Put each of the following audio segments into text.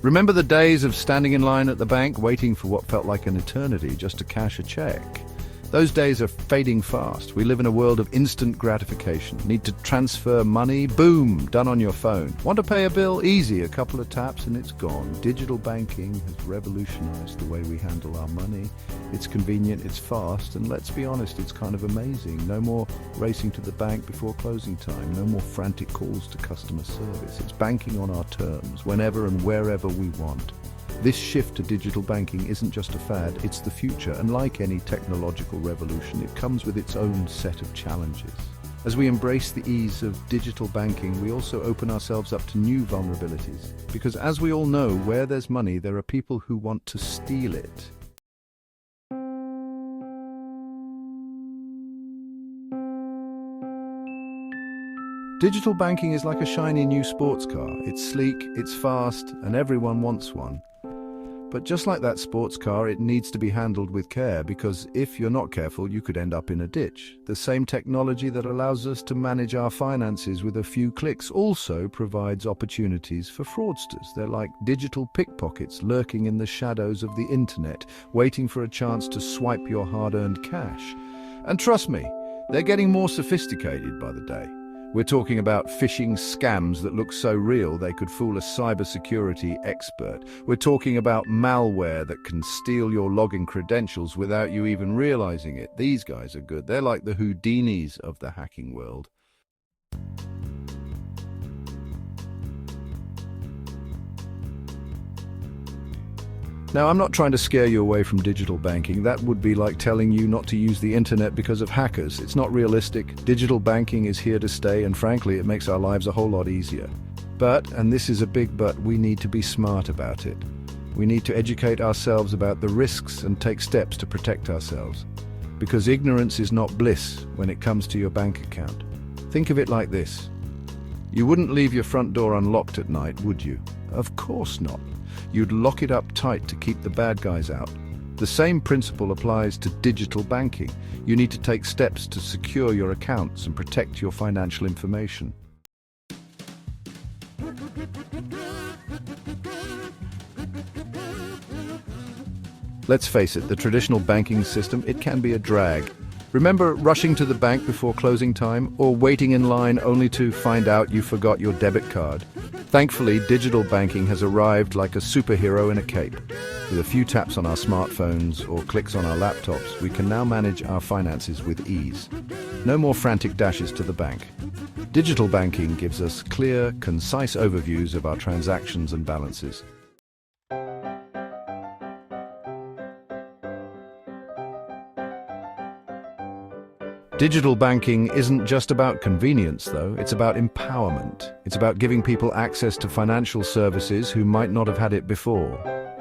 Remember the days of standing in line at the bank, waiting for what felt like an eternity just to cash a check? Those days are fading fast. We live in a world of instant gratification. Need to transfer money? Boom, done on your phone. Want to pay a bill? Easy, a couple of taps and it's gone. Digital banking has revolutionized the way we handle our money. It's convenient, it's fast, and let's be honest, it's kind of amazing. No more racing to the bank before closing time. No more frantic calls to customer service. It's banking on our terms, whenever and wherever we want. This shift to digital banking isn't just a fad, it's the future, and like any technological revolution, it comes with its own set of challenges. As we embrace the ease of digital banking, we also open ourselves up to new vulnerabilities. Because as we all know, where there's money, there are people who want to steal it. Digital banking is like a shiny new sports car. It's sleek, it's fast, and everyone wants one. But just like that sports car, it needs to be handled with care, because if you're not careful, you could end up in a ditch. The same technology that allows us to manage our finances with a few clicks also provides opportunities for fraudsters. They're like digital pickpockets lurking in the shadows of the internet, waiting for a chance to swipe your hard-earned cash. And trust me, they're getting more sophisticated by the day. We're talking about phishing scams that look so real they could fool a cybersecurity expert. We're talking about malware that can steal your login credentials without you even realizing it. These guys are good. They're like the Houdinis of the hacking world. Now, I'm not trying to scare you away from digital banking. That would be like telling you not to use the internet because of hackers. It's not realistic. Digital banking is here to stay, and frankly, it makes our lives a whole lot easier. But, and this is a big but, we need to be smart about it. We need to educate ourselves about the risks and take steps to protect ourselves. Because ignorance is not bliss when it comes to your bank account. Think of it like this. You wouldn't leave your front door unlocked at night, would you? Of course not. You'd lock it up tight to keep the bad guys out. The same principle applies to digital banking. You need to take steps to secure your accounts and protect your financial information. Let's face it, the traditional banking system, it can be a drag. Remember rushing to the bank before closing time, or waiting in line only to find out you forgot your debit card? Thankfully, digital banking has arrived like a superhero in a cape. With a few taps on our smartphones or clicks on our laptops, we can now manage our finances with ease. No more frantic dashes to the bank. Digital banking gives us clear, concise overviews of our transactions and balances. Digital banking isn't just about convenience, though. It's about empowerment. It's about giving people access to financial services who might not have had it before.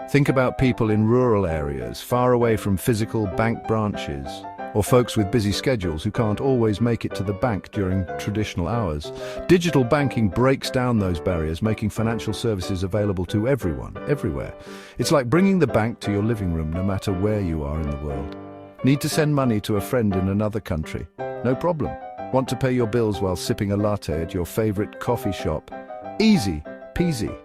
Think about people in rural areas, far away from physical bank branches, or folks with busy schedules who can't always make it to the bank during traditional hours. Digital banking breaks down those barriers, making financial services available to everyone, everywhere. It's like bringing the bank to your living room, no matter where you are in the world. Need to send money to a friend in another country? No problem. Want to pay your bills while sipping a latte at your favorite coffee shop? Easy peasy.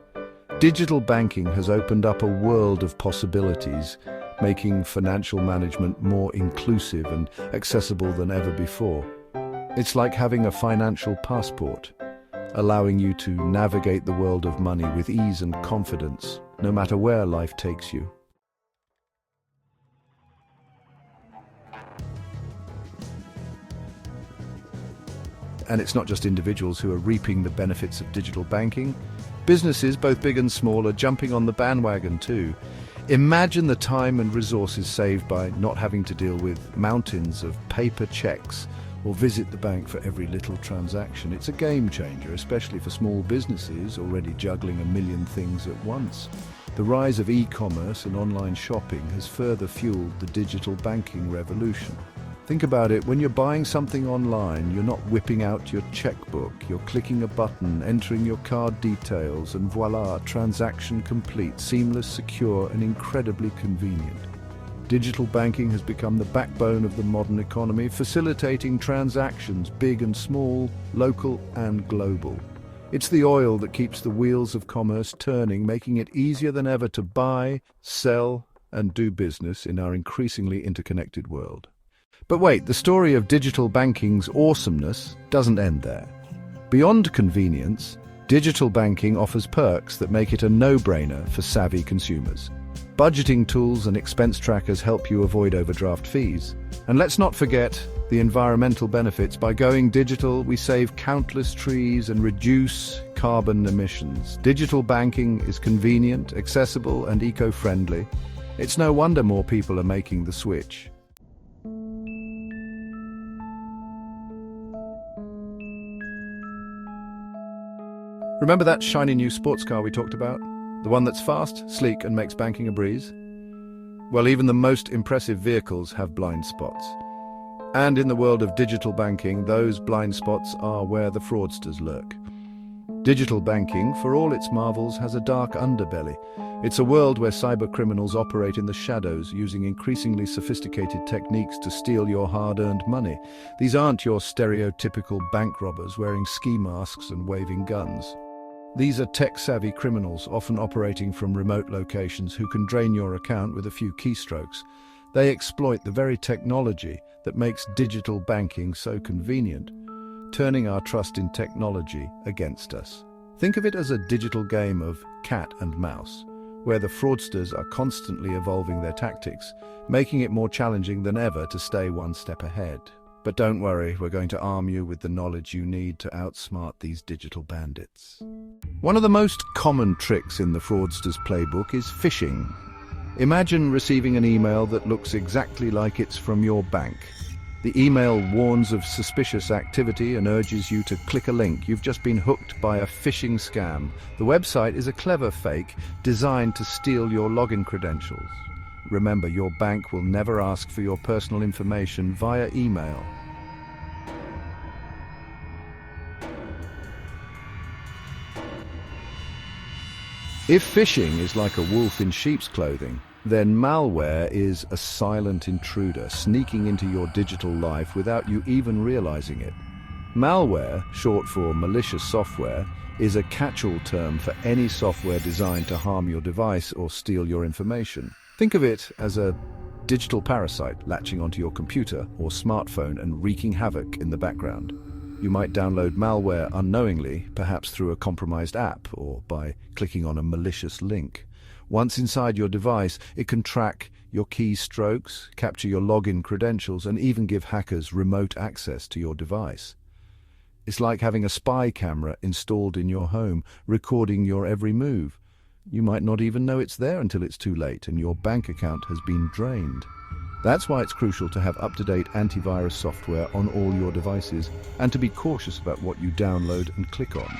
Digital banking has opened up a world of possibilities, making financial management more inclusive and accessible than ever before. It's like having a financial passport, allowing you to navigate the world of money with ease and confidence, no matter where life takes you. And it's not just individuals who are reaping the benefits of digital banking. Businesses, both big and small, are jumping on the bandwagon too. Imagine the time and resources saved by not having to deal with mountains of paper checks or visit the bank for every little transaction. It's a game changer, especially for small businesses already juggling a million things at once. The rise of e-commerce and online shopping has further fueled the digital banking revolution. Think about it, when you're buying something online, you're not whipping out your checkbook, you're clicking a button, entering your card details, and voila, transaction complete, seamless, secure, and incredibly convenient. Digital banking has become the backbone of the modern economy, facilitating transactions, big and small, local and global. It's the oil that keeps the wheels of commerce turning, making it easier than ever to buy, sell, and do business in our increasingly interconnected world. But wait, the story of digital banking's awesomeness doesn't end there. Beyond convenience, digital banking offers perks that make it a no-brainer for savvy consumers. Budgeting tools and expense trackers help you avoid overdraft fees. And let's not forget the environmental benefits. By going digital, we save countless trees and reduce carbon emissions. Digital banking is convenient, accessible, and eco-friendly. It's no wonder more people are making the switch. Remember that shiny new sports car we talked about? The one that's fast, sleek, and makes banking a breeze? Well, even the most impressive vehicles have blind spots. And in the world of digital banking, those blind spots are where the fraudsters lurk. Digital banking, for all its marvels, has a dark underbelly. It's a world where cyber criminals operate in the shadows, using increasingly sophisticated techniques to steal your hard-earned money. These aren't your stereotypical bank robbers wearing ski masks and waving guns. These are tech-savvy criminals, often operating from remote locations, who can drain your account with a few keystrokes. They exploit the very technology that makes digital banking so convenient, turning our trust in technology against us. Think of it as a digital game of cat and mouse, where the fraudsters are constantly evolving their tactics, making it more challenging than ever to stay one step ahead. But don't worry, we're going to arm you with the knowledge you need to outsmart these digital bandits. One of the most common tricks in the fraudster's playbook is phishing. Imagine receiving an email that looks exactly like it's from your bank. The email warns of suspicious activity and urges you to click a link. You've just been hooked by a phishing scam. The website is a clever fake designed to steal your login credentials. Remember, your bank will never ask for your personal information via email. If phishing is like a wolf in sheep's clothing, then malware is a silent intruder sneaking into your digital life without you even realizing it. Malware, short for malicious software, is a catch-all term for any software designed to harm your device or steal your information. Think of it as a digital parasite latching onto your computer or smartphone and wreaking havoc in the background. You might download malware unknowingly, perhaps through a compromised app or by clicking on a malicious link. Once inside your device, it can track your keystrokes, capture your login credentials, and even give hackers remote access to your device. It's like having a spy camera installed in your home, recording your every move. You might not even know it's there until it's too late and your bank account has been drained. That's why it's crucial to have up-to-date antivirus software on all your devices and to be cautious about what you download and click on.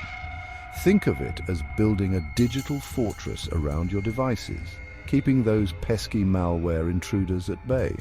Think of it as building a digital fortress around your devices, keeping those pesky malware intruders at bay.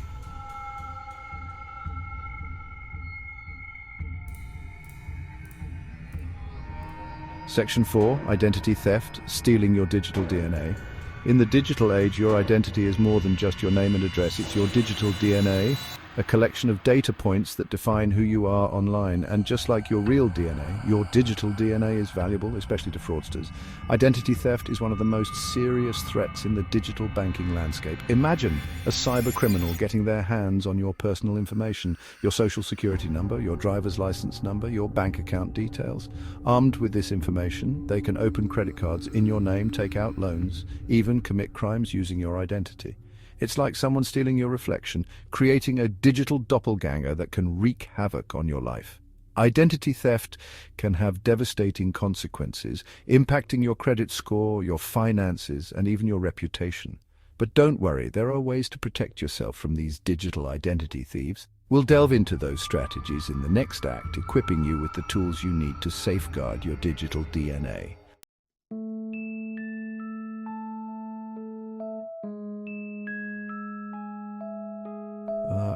Section 4, Identity Theft, Stealing Your Digital DNA. In the digital age, your identity is more than just your name and address. It's your digital DNA, a collection of data points that define who you are online. And just like your real DNA, your digital DNA is valuable, especially to fraudsters. Identity theft is one of the most serious threats in the digital banking landscape. Imagine a cyber criminal getting their hands on your personal information, your social security number, your driver's license number, your bank account details. Armed with this information, they can open credit cards in your name, take out loans, even commit crimes using your identity. It's like someone stealing your reflection, creating a digital doppelganger that can wreak havoc on your life. Identity theft can have devastating consequences, impacting your credit score, your finances, and even your reputation. But don't worry, there are ways to protect yourself from these digital identity thieves. We'll delve into those strategies in the next act, equipping you with the tools you need to safeguard your digital DNA.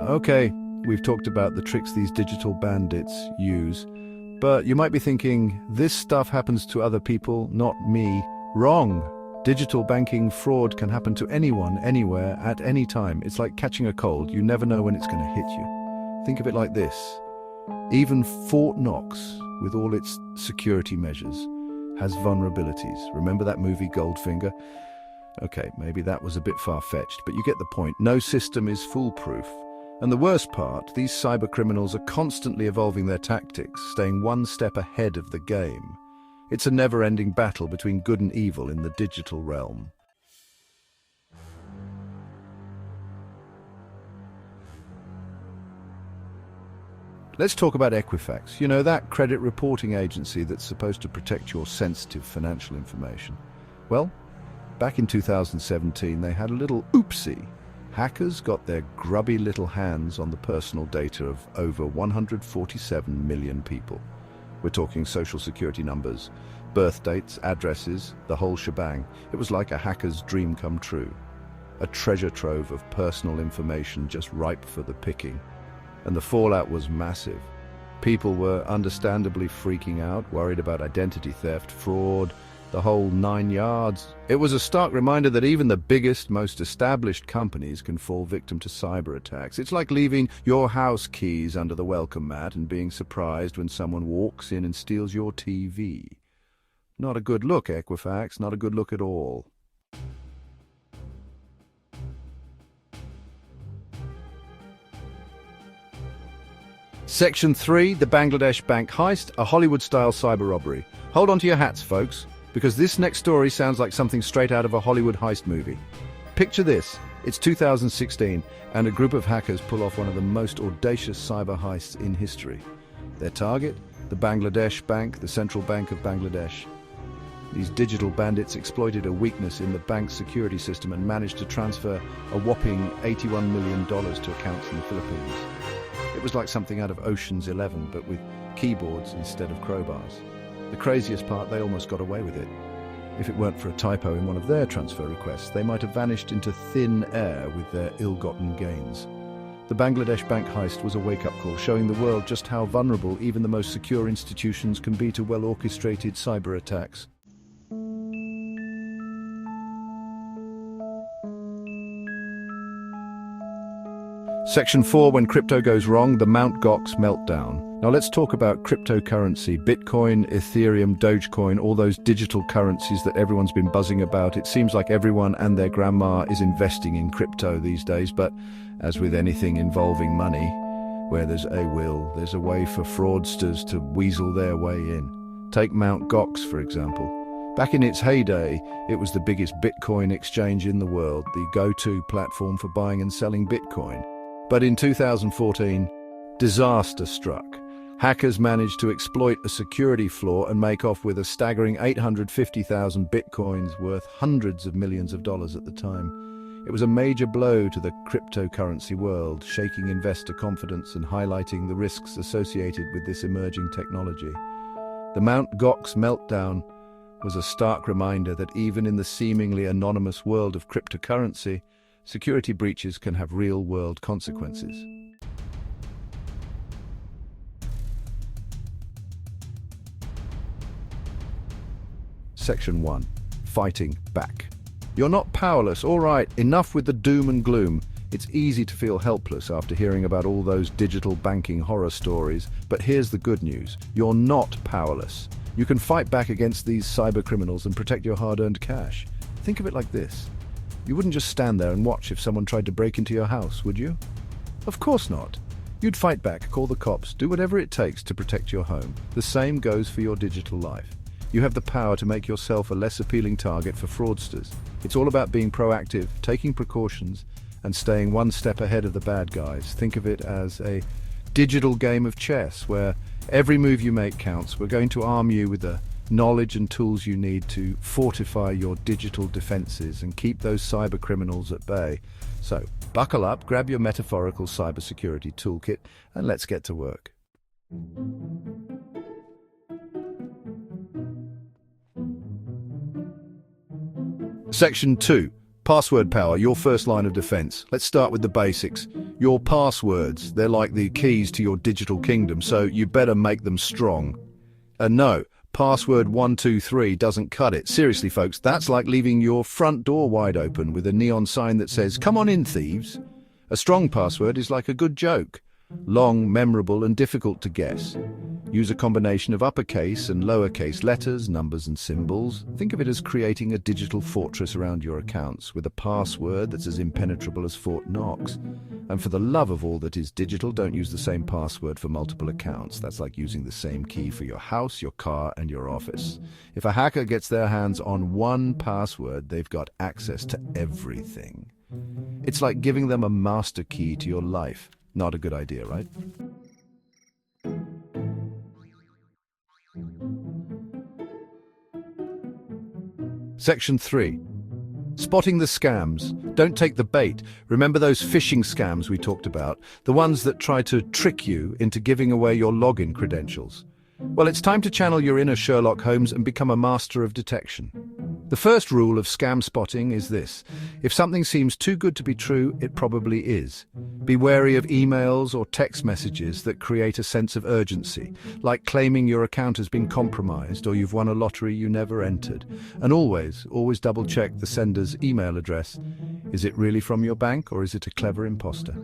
Okay, we've talked about the tricks these digital bandits use, but you might be thinking, this stuff happens to other people, not me. Wrong! Digital banking fraud can happen to anyone, anywhere, at any time. It's like catching a cold. You never know when it's going to hit you. Think of it like this. Even Fort Knox, with all its security measures, has vulnerabilities. Remember that movie Goldfinger? Okay, maybe that was a bit far-fetched, but you get the point. No system is foolproof. And the worst part, these cybercriminals are constantly evolving their tactics, staying one step ahead of the game. It's a never-ending battle between good and evil in the digital realm. Let's talk about Equifax. You know, that credit reporting agency that's supposed to protect your sensitive financial information. Well, back in 2017, they had a little oopsie. Hackers got their grubby little hands on the personal data of over 147 million people. We're talking social security numbers, birth dates, addresses, the whole shebang. It was like a hacker's dream come true. A treasure trove of personal information just ripe for the picking. And the fallout was massive. People were understandably freaking out, worried about identity theft, fraud, the whole 9 yards. It was a stark reminder that even the biggest, most established companies can fall victim to cyber attacks. It's like leaving your house keys under the welcome mat and being surprised when someone walks in and steals your TV. Not a good look, Equifax, not a good look at all. Section 3, the Bangladesh bank heist, a Hollywood-style cyber robbery. Hold on to your hats, folks, because this next story sounds like something straight out of a Hollywood heist movie. Picture this. It's 2016, and a group of hackers pull off one of the most audacious cyber heists in history. Their target? The Bangladesh Bank, the Central Bank of Bangladesh. These digital bandits exploited a weakness in the bank's security system and managed to transfer a whopping $81 million to accounts in the Philippines. It was like something out of Ocean's 11, but with keyboards instead of crowbars. The craziest part, they almost got away with it. If it weren't for a typo in one of their transfer requests, they might have vanished into thin air with their ill-gotten gains. The Bangladesh bank heist was a wake-up call, showing the world just how vulnerable even the most secure institutions can be to well-orchestrated cyber attacks. Section 4, when crypto goes wrong, the Mt. Gox meltdown. Now let's talk about cryptocurrency. Bitcoin, Ethereum, Dogecoin, all those digital currencies that everyone's been buzzing about. It seems like everyone and their grandma is investing in crypto these days, but as with anything involving money, where there's a will, there's a way for fraudsters to weasel their way in. Take Mt. Gox, for example. Back in its heyday, it was the biggest Bitcoin exchange in the world, the go-to platform for buying and selling Bitcoin. But in 2014, disaster struck. Hackers managed to exploit a security flaw and make off with a staggering 850,000 bitcoins worth hundreds of millions of dollars at the time. It was a major blow to the cryptocurrency world, shaking investor confidence and highlighting the risks associated with this emerging technology. The Mt. Gox meltdown was a stark reminder that even in the seemingly anonymous world of cryptocurrency, security breaches can have real-world consequences. Section 1. Fighting back. You're not powerless, all right, enough with the doom and gloom. It's easy to feel helpless after hearing about all those digital banking horror stories, but here's the good news. You're not powerless. You can fight back against these cyber criminals and protect your hard-earned cash. Think of it like this. You wouldn't just stand there and watch if someone tried to break into your house, would you? Of course not. You'd fight back, call the cops, do whatever it takes to protect your home. The same goes for your digital life. You have the power to make yourself a less appealing target for fraudsters. It's all about being proactive, taking precautions, and staying one step ahead of the bad guys. Think of it as a digital game of chess where every move you make counts. We're going to arm you with the knowledge and tools you need to fortify your digital defenses and keep those cyber criminals at bay. So, buckle up, grab your metaphorical cybersecurity toolkit, and let's get to work. Section 2. Password power, your first line of defense. Let's start with the basics. Your passwords, they're like the keys to your digital kingdom, so you better make them strong. And no, password 123 doesn't cut it. Seriously, folks, that's like leaving your front door wide open with a neon sign that says, "Come on in, thieves." A strong password is like a good joke. Long, memorable, and difficult to guess. Use a combination of uppercase and lowercase letters, numbers and symbols. Think of it as creating a digital fortress around your accounts with a password that's as impenetrable as Fort Knox. And for the love of all that is digital, don't use the same password for multiple accounts. That's like using the same key for your house, your car, and your office. If a hacker gets their hands on one password, they've got access to everything. It's like giving them a master key to your life. Not a good idea, right? Section 3. Spotting the scams. Don't take the bait. Remember those phishing scams we talked about? The ones that try to trick you into giving away your login credentials. Well, it's time to channel your inner Sherlock Holmes and become a master of detection. The first rule of scam spotting is this: if something seems too good to be true, it probably is. Be wary of emails or text messages that create a sense of urgency, like claiming your account has been compromised or you've won a lottery you never entered. And always double-check the sender's email address. Is it really from your bank, or is it a clever imposter?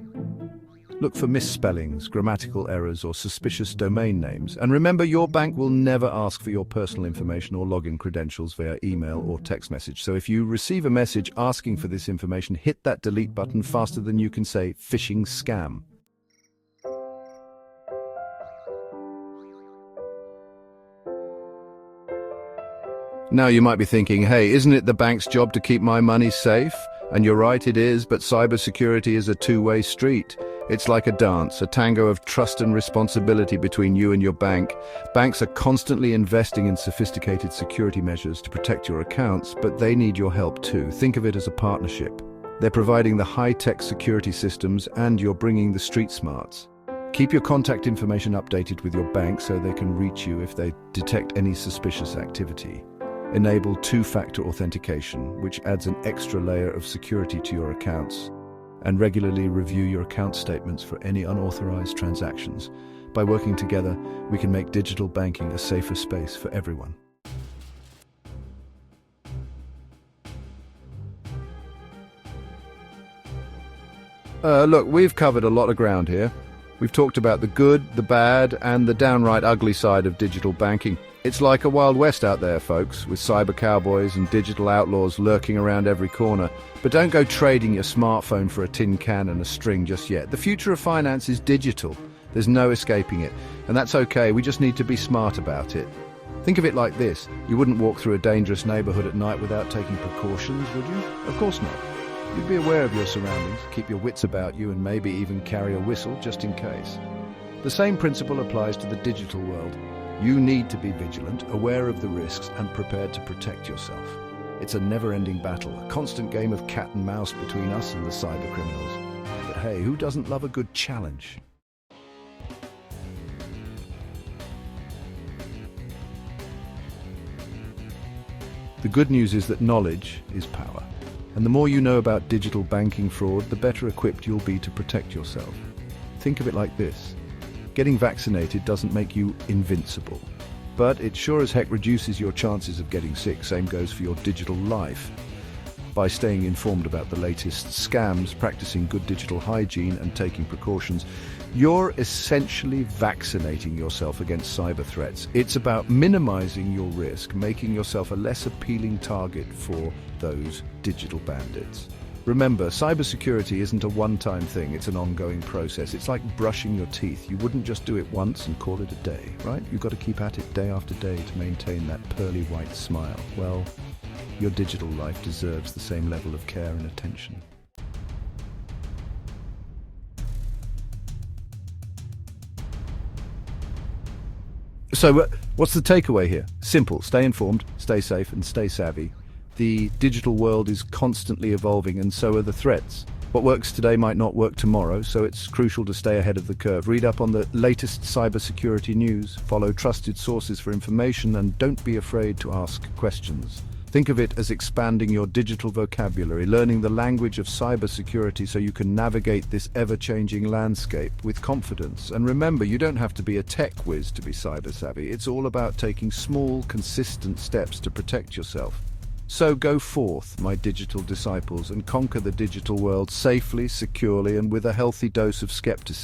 Look for misspellings, grammatical errors, or suspicious domain names. And remember, your bank will never ask for your personal information or login credentials via email or text message. So if you receive a message asking for this information, hit that delete button faster than you can say phishing scam. Now you might be thinking, hey, isn't it the bank's job to keep my money safe? And you're right, it is, but cybersecurity is a two-way street. It's like a dance, a tango of trust and responsibility between you and your bank. Banks are constantly investing in sophisticated security measures to protect your accounts, but they need your help too. Think of it as a partnership. They're providing the high-tech security systems, and you're bringing the street smarts. Keep your contact information updated with your bank so they can reach you if they detect any suspicious activity. Enable two-factor authentication, which adds an extra layer of security to your accounts. And regularly review your account statements for any unauthorized transactions. By working together, we can make digital banking a safer space for everyone. Look, we've covered a lot of ground here. We've talked about the good, the bad, and the downright ugly side of digital banking. It's like a Wild West out there, folks, with cyber cowboys and digital outlaws lurking around every corner. But don't go trading your smartphone for a tin can and a string just yet. The future of finance is digital. There's no escaping it. And that's okay, we just need to be smart about it. Think of it like this: you wouldn't walk through a dangerous neighborhood at night without taking precautions, would you? Of course not. You'd be aware of your surroundings, keep your wits about you, and maybe even carry a whistle just in case. The same principle applies to the digital world. You need to be vigilant, aware of the risks, and prepared to protect yourself. It's a never-ending battle, a constant game of cat and mouse between us and the cyber criminals. But hey, who doesn't love a good challenge? The good news is that knowledge is power. And the more you know about digital banking fraud, the better equipped you'll be to protect yourself. Think of it like this: getting vaccinated doesn't make you invincible, but it sure as heck reduces your chances of getting sick. Same goes for your digital life. By staying informed about the latest scams, practicing good digital hygiene, and taking precautions, you're essentially vaccinating yourself against cyber threats. It's about minimizing your risk, making yourself a less appealing target for those digital bandits. Remember, cybersecurity isn't a one-time thing, it's an ongoing process. It's like brushing your teeth. You wouldn't just do it once and call it a day, right? You've got to keep at it day after day to maintain that pearly white smile. Well, your digital life deserves the same level of care and attention. So, what's the takeaway here? Simple: stay informed, stay safe, and stay savvy. The digital world is constantly evolving, and so are the threats. What works today might not work tomorrow, so it's crucial to stay ahead of the curve. Read up on the latest cybersecurity news, follow trusted sources for information, and don't be afraid to ask questions. Think of it as expanding your digital vocabulary, learning the language of cybersecurity so you can navigate this ever-changing landscape with confidence. And remember, you don't have to be a tech whiz to be cyber savvy. It's all about taking small, consistent steps to protect yourself. So go forth, my digital disciples, and conquer the digital world safely, securely, and with a healthy dose of skepticism.